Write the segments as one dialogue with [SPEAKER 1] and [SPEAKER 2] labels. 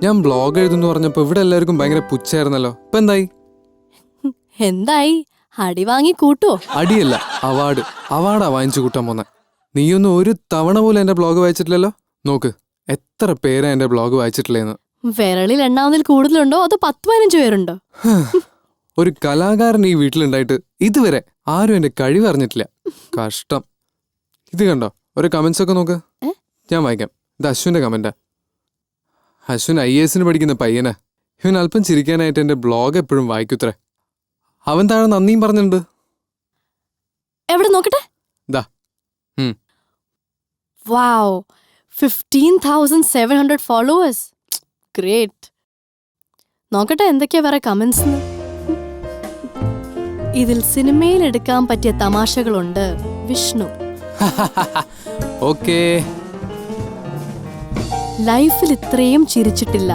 [SPEAKER 1] ഞാൻ ബ്ലോഗ് എഴുതുന്നു പറഞ്ഞപ്പോ ഇവിടെ എല്ലാവർക്കും ഭയങ്കര പുച്ഛായിരുന്നല്ലോ. ഇപ്പൊ എന്തായി?
[SPEAKER 2] എന്തായി? അടി വാങ്ങി കൂട്ടുവോ?
[SPEAKER 1] അടിയല്ല, അവാർഡാ വാങ്ങിച്ചു കൂട്ടാൻ പോന്നെ. നീയൊന്നും ഒരു തവണ പോലും എന്റെ ബ്ലോഗ് വായിച്ചിട്ടില്ലല്ലോ. നോക്ക്, എത്ര പേരാ എന്റെ ബ്ലോഗ് വായിച്ചിട്ടില്ലേന്ന്.
[SPEAKER 2] വിരളിൽ എണ്ണാവുന്നതിൽ കൂടുതലുണ്ടോ അതോ 10-15 പേരുണ്ടോ?
[SPEAKER 1] ഒരു കലാകാരൻ ഈ വീട്ടിലുണ്ടായിട്ട് ഇതുവരെ ആരും എന്റെ കഴിവ് അറിഞ്ഞിട്ടില്ല. കഷ്ടം. ഇത് കണ്ടോ, ഒരു കമന്റ്സ് ഒക്കെ നോക്ക്. ഞാൻ വായിക്കാം. ഇത് അശ്വിന്റെ കമന്റാ. അശ്വിൻ IAS പഠിക്കുന്ന പയ്യനാ. ഇവൻ അല്പം ചിരിക്കാനായിട്ട് എന്റെ ബ്ലോഗ് എപ്പോഴും വായിക്കുത്രേ. അവൻ താഴെ നന്ദിയും പറഞ്ഞിട്ടുണ്ട്.
[SPEAKER 2] എവിടെ നോക്കട്ടെ.
[SPEAKER 1] ദാ.
[SPEAKER 2] വാവ്, 15,700 ഫോളോവേഴ്സ്. ഗ്രേറ്റ്. നോക്കട്ടെ എന്തൊക്കെയാ വേറെ കമന്റ്സ്. ഇതിൽ സിനിമയിൽ എടുക്കാൻ പറ്റിയ തമാശകളുണ്ട്. വിഷ്ണു.
[SPEAKER 1] ഓക്കേ.
[SPEAKER 2] ലൈഫിൽ ഇത്രയും ചിരിച്ചിട്ടില്ല.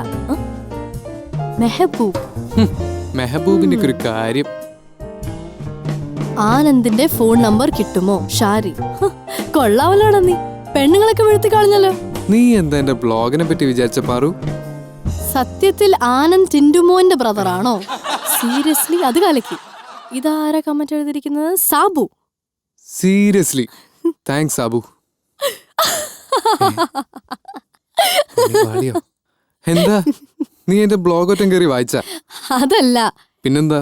[SPEAKER 2] മെഹബൂബ്.
[SPEAKER 1] മെഹബൂബിന്റെ ഒരു കാര്യം.
[SPEAKER 2] ആനന്ദിന്റെ ഫോൺ നമ്പർ കിട്ടുമോ? ഷാരി. കൊള്ളാവല്ലോടാ നീ. പെണ്ണുങ്ങളൊക്കെ വീഴ്ത്തി കളഞ്ഞല്ലോ.
[SPEAKER 1] നീ എന്താ എന്റെ ബ്ലോഗിനെ പറ്റി വിചാരിച്ച പാറു?
[SPEAKER 2] സത്യത്തിൽ ആനന്ദ് ടിൻഡുമോന്റെ ബ്രദറാണോ? സീരിയസ്ലി? അത് കലക്കി. ഇതാരാ കമന്റ് എഴുതിയിരിക്കുന്നത്? സാബു.
[SPEAKER 1] Seriously thanks Sabu. എന്താ നീ എന്റെ ബ്ലോഗ് ഒറ്റം കയറി വായിച്ച?
[SPEAKER 2] അതല്ല,
[SPEAKER 1] പിന്നെന്താ?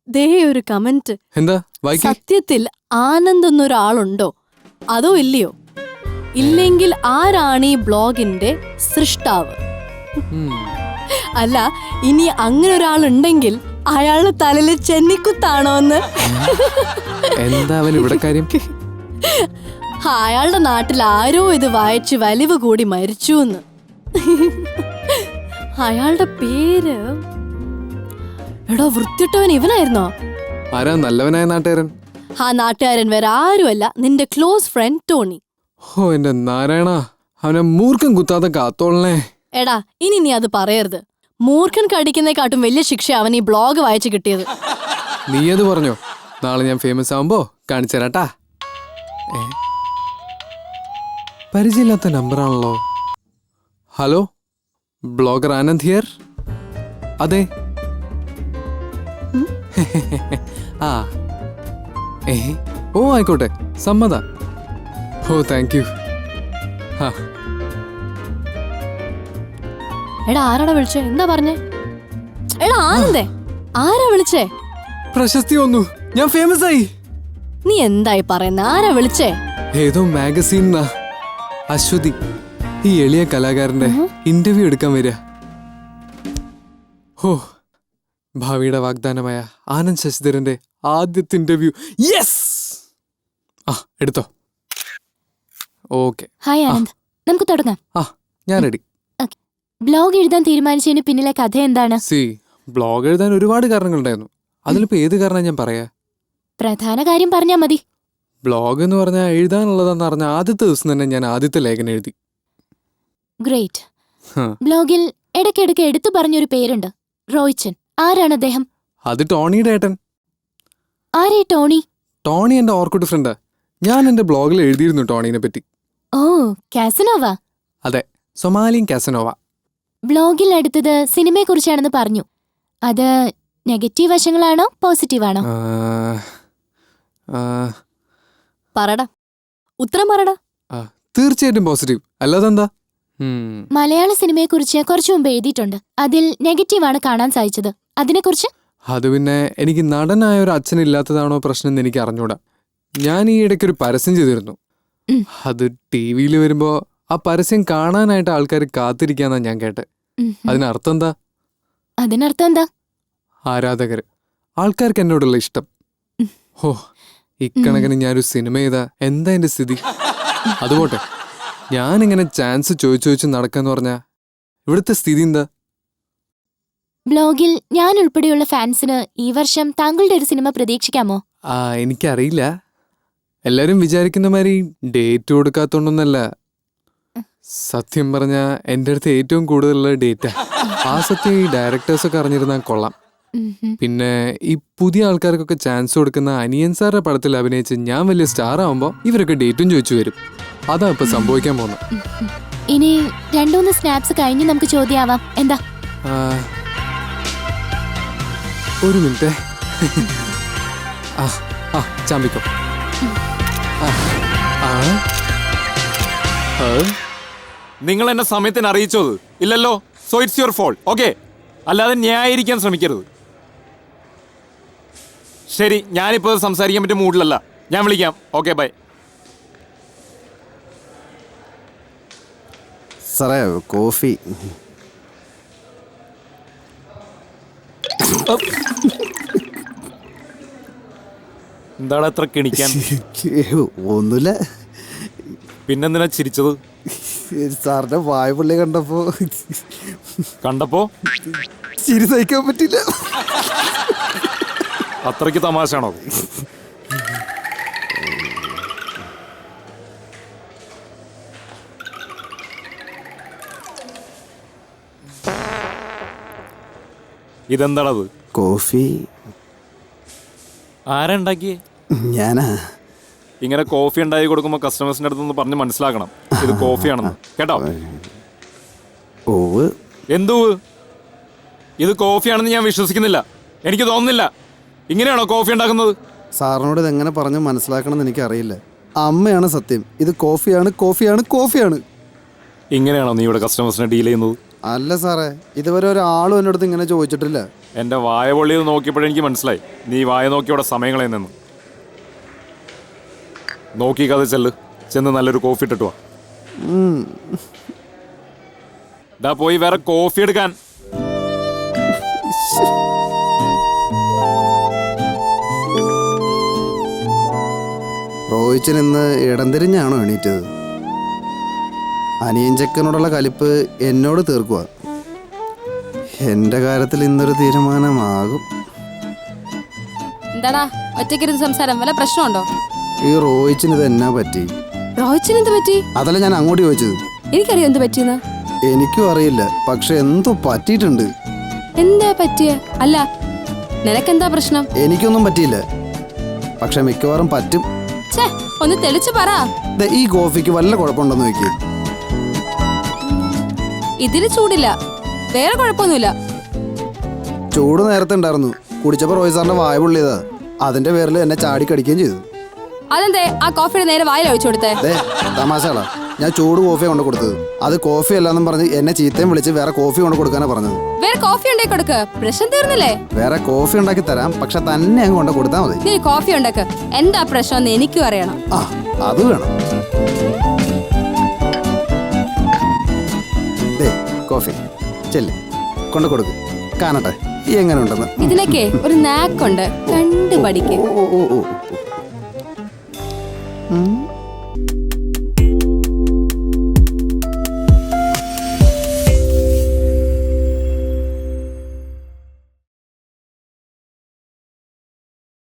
[SPEAKER 2] ദേ ഒരു കമന്റ്.
[SPEAKER 1] എന്താ വായിക്ക?
[SPEAKER 2] സത്യത്തിൽ ആനന്ദ് എന്നൊരാളുണ്ടോ അതോ ഇല്ലയോ? ഇല്ലെങ്കിൽ ആരാണ് ഈ ബ്ലോഗിന്റെ സൃഷ്ടാവ്? അല്ല, ഇനി അങ്ങനെ ഒരാളുണ്ടെങ്കിൽ അയാളുടെ തലയിൽ ചെന്നിക്കുത്താണോ എന്ന്.
[SPEAKER 1] എന്താ അവൻ ഇവിടെ കാര്യം?
[SPEAKER 2] അയാളുടെ നാട്ടിൽ ആരോ ഇത് വായിച്ച് വലിവ് കൂടി മരിച്ചു എന്ന്. അയാളുടെ പേര് എടോ വൃത്തിട്ടവൻ ഇവനായിരുന്നോ?
[SPEAKER 1] ആരാ നല്ലവനായ നാട്ടുകാരൻ?
[SPEAKER 2] ആ നാട്ടുകാരൻ വേറെ ആരുമല്ല, നിന്റെ ക്ലോസ് ഫ്രണ്ട് ടോണി.
[SPEAKER 1] ഓ എന്റെ നാരായണ, അവനെ മൂർഖം കുത്താതെ കാത്തോളണേ.
[SPEAKER 2] എടാ, ഇനി നീ അത് പറയരുത്. മൂർഖൻ കടിക്കുന്നേക്കാട്ടും വലിയ ശിക്ഷ അവൻ ഈ ബ്ലോഗ് വായിച്ച് കിട്ടിയത്.
[SPEAKER 1] നീ അത് പറഞ്ഞോ? നാളെ ഞാൻ ഫേമസ് ആവുമ്പോ കാണിച്ചു തരാട്ടാ. പരിചയമില്ലാത്ത നമ്പറാണല്ലോ. Hello, blogger Anand here. അതെ. ആ ഓ ആയിക്കോട്ടെ, സമ്മത. ഓ താങ്ക് യു.
[SPEAKER 2] എടാ, ആരാടാ വിളിച്ചേ? എന്താ പറഞ്ഞേ? എടാ ആനന്ദേ, ആരാ വിളിച്ചേ?
[SPEAKER 1] പ്രശസ്തി വന്നു, ഞാൻ ഫേമസ് ആയി.
[SPEAKER 2] നീ എന്തായി പറയുന്ന? ആരാ വിളിച്ചേ?
[SPEAKER 1] ഏതോ മാഗസീനാ. അശ്വതി, ഈ എളിയ കലാകാരന്റെ ഇന്റർവ്യൂ എടുക്കാൻ വരിക. ഹോ, ഭാവിയുടെ വാഗ്ദാനമായ ആനന്ദ് ശശിധരന്റെ ആദ്യത്തെ ഇന്റർവ്യൂ. യെസ്! എടുത്തോ. ഓക്കെ.
[SPEAKER 3] ഹായ് ആനന്ദ്, നമുക്ക് തുടങ്ങാം.
[SPEAKER 1] ഞാൻ റെഡി.
[SPEAKER 3] ബ്ലോഗ് എഴുതാൻ തീരുമാനിച്ചതിന് പിന്നിലെ കഥ എന്താണ്?
[SPEAKER 1] ബ്ലോഗ് എഴുതാൻ ഒരുപാട് കാരണങ്ങളുണ്ടായിരുന്നു. അതിലിപ്പോ ഏത് കാരണം ഞാൻ പറയാ?
[SPEAKER 3] പ്രധാന കാര്യം പറഞ്ഞാ മതി.
[SPEAKER 1] ബ്ലോഗ് എന്ന് പറഞ്ഞാൽ എഴുതാനുള്ളതെന്ന് പറഞ്ഞ ആദ്യത്തെ ദിവസം തന്നെ ഞാൻ ആദ്യത്തെ ലേഖനം എഴുതി.
[SPEAKER 3] ഗ്രേറ്റ്. ബ്ലോഗിൽ ഇടയ്ക്കിടയ്ക്ക് എടുത്തു പറഞ്ഞൊരു പേരുണ്ട്, റോയ്ച്ചൻ. ആരാണ് അദ്ദേഹം?
[SPEAKER 1] അത് ടോണിയുടെ ഏട്ടൻ.
[SPEAKER 3] ആരേ ടോണി?
[SPEAKER 1] ടോണി എന്റെ ഓർക്കുഡ് ഫ്രണ്ടാ. ഞാൻ എന്റെ ബ്ലോഗിൽ എഴുതിയിരുന്നു ടോണിനെ പറ്റി.
[SPEAKER 3] ഓ, കാസനോവ.
[SPEAKER 1] അതെ, സൊമാലിയൻ കാസനോവ.
[SPEAKER 3] ബ്ലോഗിൽ അടുത്തത് സിനിമയെ കുറിച്ചാണെന്ന് പറഞ്ഞു. അത് നെഗറ്റീവ് വശങ്ങളാണോ പോസിറ്റീവ് ആണോ?
[SPEAKER 2] പറടാ, ഉത്തരം പറടാ.
[SPEAKER 1] തീർച്ചയായിട്ടും പോസിറ്റീവ്. അല്ലാതെന്താ?
[SPEAKER 3] മലയാള സിനിമയെ കുറിച്ച് കുറച്ചു മുമ്പ് എഴുതിയിട്ടുണ്ട്. അതിൽ നെഗറ്റീവാണ് കാണാൻ സാധിച്ചത്. അതിനെക്കുറിച്ച്?
[SPEAKER 1] അത് പിന്നെ എനിക്ക് നടനായ ഒരു അച്ഛനില്ലാത്തതാണോ പ്രശ്നം എന്ന് എനിക്ക് അറിഞ്ഞൂടാ. ഞാൻ ഈ ഇടയ്ക്കൊരു പരസ്യം ചെയ്തിരുന്നു. അത് TV-യിൽ വരുമ്പോ ആ പരസ്യം കാണാനായിട്ട് ആൾക്കാർ കാത്തിരിക്കാന്നാ ഞാൻ കേട്ടെ. അതിനർത്ഥം എന്താ?
[SPEAKER 3] അതിനർത്ഥം എന്താ?
[SPEAKER 1] ആരാധകര്, ആൾക്കാർക്ക് എന്നോടുള്ള ഇഷ്ടം. ഹോ, ഇക്കണക്കിന് ഞാനൊരു സിനിമ ചെയ്താ എന്താ എന്റെ സ്ഥിതി? അതുപോട്ടെ, ഞാനിങ്ങനെ ചാൻസ് ചോദിച്ചു നടക്കാന്ന് പറഞ്ഞാ ഇവിടുത്തെ സ്ഥിതി എന്താ?
[SPEAKER 3] ബ്ലോഗിൽ ഞാൻ ഉൾപ്പെടെയുള്ള ഫാൻസിന് ഈ വർഷം താങ്കളുടെ ഒരു സിനിമ പ്രതീക്ഷിക്കാമോ?
[SPEAKER 1] എനിക്കറിയില്ല. എല്ലാരും വിചാരിക്കുന്ന മാതിരി ഡേറ്റ് കൊടുക്കാത്തോണ്ടൊന്നല്ല. സത്യം പറഞ്ഞ എന്റെ അടുത്ത് ഏറ്റവും കൂടുതലുള്ള ഡേറ്റാ. ആ സത്യം ഈ ഡയറക്ടേഴ്സൊക്കെ അറിഞ്ഞിരുന്നാൽ കൊള്ളാം. പിന്നെ ഈ പുതിയ ആൾക്കാർക്കൊക്കെ ചാൻസ് കൊടുക്കുന്ന അനിയൻ സാറിന്റെ പടത്തിൽ അഭിനയിച്ച് ഞാൻ വലിയ സ്റ്റാർ ആവുമ്പോ ഇവരൊക്കെ ഡേറ്റും ചോദിച്ചു വരും. അതാ ഇപ്പൊ സംഭവിക്കാൻ പോകുന്നത്.
[SPEAKER 3] ഇനി 2-3 സ്നാപ്സ് കഴിഞ്ഞ് നമുക്ക് ചോദ്യാവാം. എന്താ?
[SPEAKER 1] ഒരു മിനിറ്റ്. ചാമ്പിക്കോ.
[SPEAKER 4] നിങ്ങൾ എന്നെ സമയത്തിന് അറിയിച്ചത് ഇല്ലല്ലോ. So it's your fault. Okay, അല്ലാതെ ന്യായീകരിക്കാൻ ശ്രമിക്കരുത്. ശരി, ഞാനിപ്പോൾ സംസാരിക്കാൻ പറ്റിയ മൂഡിലല്ല. ഞാൻ വിളിക്കാം. Okay, bye.
[SPEAKER 5] സാറേ കോഫി.
[SPEAKER 4] എന്താണ് എത്ര കിണിക്കാൻ?
[SPEAKER 5] ഒന്നുമില്ല.
[SPEAKER 4] പിന്നെന്തിനാ ചിരിച്ചത്?
[SPEAKER 5] സാറിന്റെ വായ്പുള്ളി
[SPEAKER 4] കണ്ടപ്പോ
[SPEAKER 5] ചിരി സഹിക്കാൻ പറ്റില്ല.
[SPEAKER 4] അത്രയ്ക്ക് തമാശയാണോ? ഇതെന്താണത്?
[SPEAKER 5] കോഫി.
[SPEAKER 4] ആരാ ഉണ്ടാക്കിയേ?
[SPEAKER 5] ഞാനാ.
[SPEAKER 4] ഇങ്ങനെ കോഫി ഉണ്ടാക്കി കൊടുക്കുമ്പോൾ കസ്റ്റമേഴ്സിന്റെ അടുത്തൊന്ന് പറഞ്ഞ് മനസ്സിലാക്കണം ഇത് കോഫിയാണെന്ന്. കേട്ടോ?
[SPEAKER 5] ഓവ്.
[SPEAKER 4] എന്തോ ഇത് കോഫിയാണെന്ന് ഞാൻ വിശ്വസിക്കുന്നില്ല. എനിക്ക് തോന്നുന്നില്ല. ഇങ്ങനെയാണോ കോഫി ഉണ്ടാക്കുന്നത്?
[SPEAKER 5] സാറിനോട് ഇതെങ്ങനെ പറഞ്ഞ് മനസ്സിലാക്കണമെന്ന് എനിക്കറിയില്ല. അമ്മയാണ് സത്യം. ഇത് കോഫിയാണ്, കോഫിയാണ്, കോഫിയാണ്.
[SPEAKER 4] ഇങ്ങനെയാണോ നീ ഇവിടെ കസ്റ്റമേഴ്സിനെ ഡീൽ ചെയ്യുന്നത്?
[SPEAKER 5] അല്ല സാറേ, ഇതുവരെ ഒരാളും എൻ്റെ അടുത്ത് ഇങ്ങനെ ചോദിച്ചിട്ടില്ല.
[SPEAKER 4] എൻ്റെ വായ പൊള്ളിയത് നോക്കിയപ്പോഴെനിക്ക് മനസ്സിലായി നീ വായ നോക്കി ഇവിടെ സമയം കളയുന്നെന്ന്. നോക്കി കഥ ചെന്ന് നല്ലൊരു കോഫി ഇട്ടിട്ട് വാ. ദാ പോയി വേറെ കോഫി എടുക്കാൻ.
[SPEAKER 5] റോയിച്ചൻ ഇന്ന് ഇടം തിരിഞ്ഞാണോ എണീറ്റത്? അനിയൻ ചെക്കനോടുള്ള കലിപ്പ് എന്നോട് തീർക്കുക. എൻ്റെ കാര്യത്തിൽ ഇന്നൊരു തീരുമാനമാകും.
[SPEAKER 6] എന്താടാ ഒറ്റയ്ക്കിരുന്ന് സംസാരം? വല്ല പ്രശ്നമുണ്ടോ?
[SPEAKER 5] ഈ റോയിച്ചിന് ഇത് എന്നാ പറ്റി?
[SPEAKER 6] റോഹിച്ചിന് എന്ത് പറ്റി?
[SPEAKER 5] അതല്ല ഞാൻ അങ്ങോട്ട് ചോദിച്ചത്.
[SPEAKER 6] എനിക്കറിയാം എന്ത് പറ്റിയെന്ന്.
[SPEAKER 5] എനിക്കും അറിയില്ല, പക്ഷെ എന്തോ പറ്റിയിട്ടുണ്ട്.
[SPEAKER 6] എന്താ പറ്റിയ? അല്ല നിനക്കെന്താ പ്രശ്നം?
[SPEAKER 5] എനിക്കൊന്നും പറ്റിയില്ല, പക്ഷെ മിക്കവാറും പറ്റും.
[SPEAKER 6] ഛേ, ഒന്ന് തെളിച്ചു പറ.
[SPEAKER 5] ദേ, ഈ കോഫിക്ക് വല്ല കുഴപ്പമുണ്ടെന്ന് നോക്കി.
[SPEAKER 6] ഇതില് ചൂടില്ല, വേറെ കുഴപ്പമൊന്നുമില്ല.
[SPEAKER 5] ചൂട് നേരത്തെ ഉണ്ടായിരുന്നു. കുടിച്ചപ്പോൾ റോയ് സാറിന്റെ വായ പൊള്ളിയതാ. അതിന്റെ പേരിൽ എന്നെ ചാടിക്കടിക്കുകയും ചെയ്തു.
[SPEAKER 6] അതെന്തേ ആ കോഫിയുടെ നേരെ വായിൽ ഒഴിച്ചു കൊടുത്തേ?
[SPEAKER 5] ദേ, തമാശകളാ. ഞാൻ ചൂട് കോഫിയാണ് കൊണ്ട് കൊടുത്തത്. അത് കോഫി അല്ലാന്നും പറഞ്ഞ് എന്നെ ചീത്തയും വിളിച്ച് വേറെ കോഫി കൊണ്ട് കൊടുക്കാനാ പറഞ്ഞത്.
[SPEAKER 6] വേറെ കോഫി ഉണ്ടാക്കി കൊടുക്ക്, പ്രശ്നം തീർന്നില്ലേ?
[SPEAKER 5] വേറെ കോഫി ഉണ്ടാക്കി തരാം, പക്ഷെ തന്നെ അങ്ങ് കൊണ്ട് കൊടുത്താൽ മതി.
[SPEAKER 6] നീ കോഫി ഉണ്ടാക്ക്. എന്താ പ്രശ്നം എന്ന് എനിക്കും അറിയണം.
[SPEAKER 5] ആ, അത് വേണം. ദേ, കോഫി ചെല്ല് കൊണ്ട് കൊടുക്ക്, കാണട്ടെ ഈ എങ്ങനെ ഉണ്ടെന്ന്.
[SPEAKER 6] ഇതിനൊക്കെ ഒരു നാക്കുണ്ട്, കണ്ടു പഠിക്ക്.
[SPEAKER 5] ഓ.